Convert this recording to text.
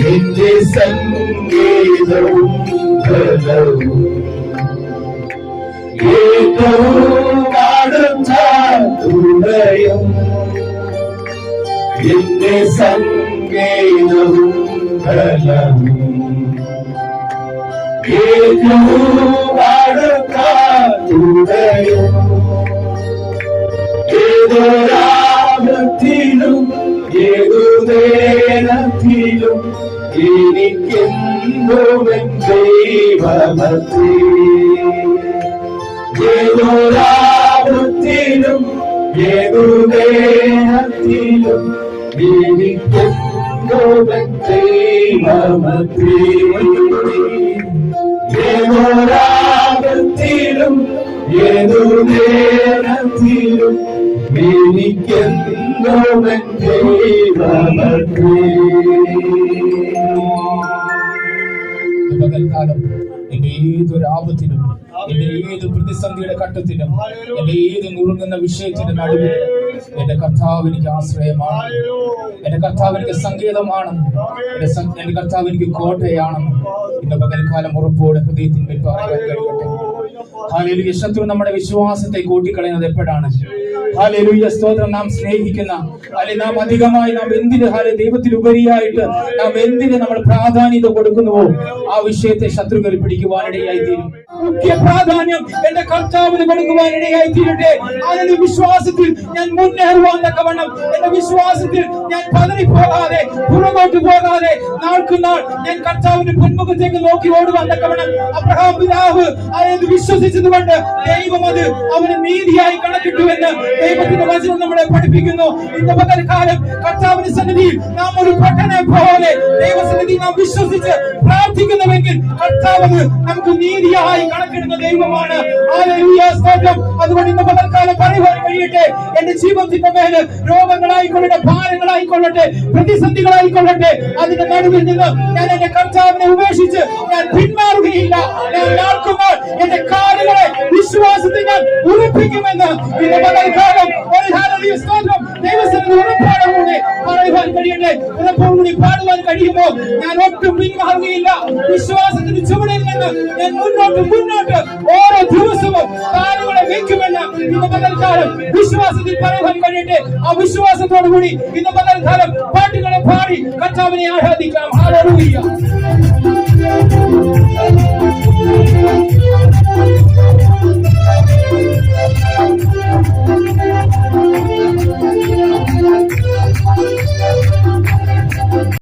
എന്റെ സംഗീതവും ബലവും ഏറ്റവും അടുത്ത തുണയും എന്റെ സംഗീതവും ബലവും ഏറ്റവും അടുത്ത തുണയും ഏതൊരാപത്തിലും ഏതു നേരത്തിലും എനിക്കെന്തോവൻ ദൈവമത്രേ. ഏതൊരാപത്തിലും ഏതു നേരത്തിലും എനിക്കെന്തോവൻ ദൈവമത്രേ. ഏതൊരാപത്തിലും ഏതു നേരത്തിലും എനിക്കെന്തോവൻ ദൈവമത്രേ. പകൽക്കാലം എന്റെ ഏതൊരു ആപത്തിലും, എന്റെ ഏത് പ്രതിസന്ധിയുടെ ഘട്ടത്തിലും, എന്റെ ഏത് നുറുങ്ങുന്ന വിഷയത്തിന്റെ നടുവിൽ എന്റെ കർത്താവ് എനിക്ക് ആശ്രയമാണ്, എന്റെ കർത്താവ് എനിക്ക് സങ്കേതമാണ്, എന്റെ കർത്താവ് എനിക്ക് കോട്ടയാണ്. ഇന്ന് പകൽക്കാലം ഉറപ്പോടെ ഹൃദയത്തിന്മേൽ പറയാൻ കഴിയട്ടെ. ഹല്ലേലൂയ. ശത്രു നമ്മുടെ വിശ്വാസത്തെ കൂട്ടിക്കളയുന്നത് എപ്പോഴാണ്? ഹല്ലേലൂയ. സ്തോത്രം. നാം സ്നേഹിക്കുന്ന അല്ലെ നാം അധികമായി നാം എന്തിന് ദൈവത്തിലുപരിയായിട്ട് നാം എന്തിന് നമ്മൾ പ്രാധാന്യത കൊടുക്കുന്നുവോ ആ വിഷയത്തെ ശത്രുക്കൾ പിടിക്കുവാനിടയായി തീരും. മുഖ്യ പ്രാധാന്യം എന്റെ കർത്താവിന് കൊടുക്കുവാനിടയായി തീരട്ടെ. അതിന്റെ വിശ്വാസത്തിൽ ഞാൻ മുന്നേറുവാൻ തക്കവണ്ണം, എന്റെ വിശ്വാസത്തിൽ ഞാൻ പതറിപ്പോകാതെ പുറകോട്ട് പോകാതെ നാൾക്കുനാൾ ഞാൻ കർത്താവിന്റെ പൊന്മുഖത്തേക്ക് നോക്കി ഓടുവാൻ തക്കവണ്ണം അബ്രഹാം പിതാവ് അതായത് വിശ്വസിച്ചതുകൊണ്ട് ദൈവം അത് അവന് നീതിയായി കണക്കിട്ടുവെന്ന് ദൈവത്തിന്റെ വചനം നമ്മളെ പഠിപ്പിക്കുന്നു. ഇന്ന് പകൽക്കാലം കർത്താവിന്റെ സന്നിധിയിൽ നാം ഒരു ഭട്ടനെ പോലെ ദൈവസന്നിധി നാം വിശ്വസിച്ച് പ്രാർത്ഥിക്കുന്നുവെങ്കിൽ കർത്താവ് നമുക്ക് നീതിയായി കണക്കിടുന്ന ദൈവമാണ്. അതുകൊണ്ട് ഇന്ന് പകൽക്കാലം പറയുവാൻ കഴിയട്ടെ, എന്റെ ജീവിതത്തിന്റെ മേല് രോഗങ്ങളായിക്കൊള്ളട്ടെ, ഭാരങ്ങളായിക്കൊള്ളട്ടെ, പ്രതിസന്ധികളായിക്കൊള്ളട്ടെ, അതിന്റെ നടുവിൽ നിന്ന് ഞാൻ എന്റെ കർത്താവിനെ ഉപേക്ഷിച്ച് ഞാൻ പിന്മാറുകയില്ല. ഞാൻ നാൾക്കുമ്പോൾ എന്റെ കാലുകളെ വിശ്വാസത്തിൽ ഞാൻ ഉറപ്പിക്കുമെന്ന് ഇന്ന് പകൽക്കാലം ദൈവസന്നിധി ഉറപ്പാടുകൂടി പറയുവാൻ കഴിയട്ടെ. ഉറപ്പോടുകൂടി പാടുവാൻ കഴിയുമ്പോൾ ഞാൻ ഒട്ടും പിന്മാറുകയില്ല. വിശ്വാസത്തിന്റെ ചുവടിൽ നിന്ന് ഞാൻ മുന്നോട്ട് ഓരോ ദിവസവും കാലുകളെ വയ്ക്കുമെന്ന് ഇന്ന് പകൽക്കാലം വിശ്വാസത്തിൽ പറയുവാൻ കഴിയട്ടെ. ആ വിശ്വാസത്തോടു കൂടി ഇന്ന് പകൽക്കാലം പാട്ടുകളെ പാടി കർത്താവിനെ ആരാധിക്കാം. ഹല്ലേലൂയ.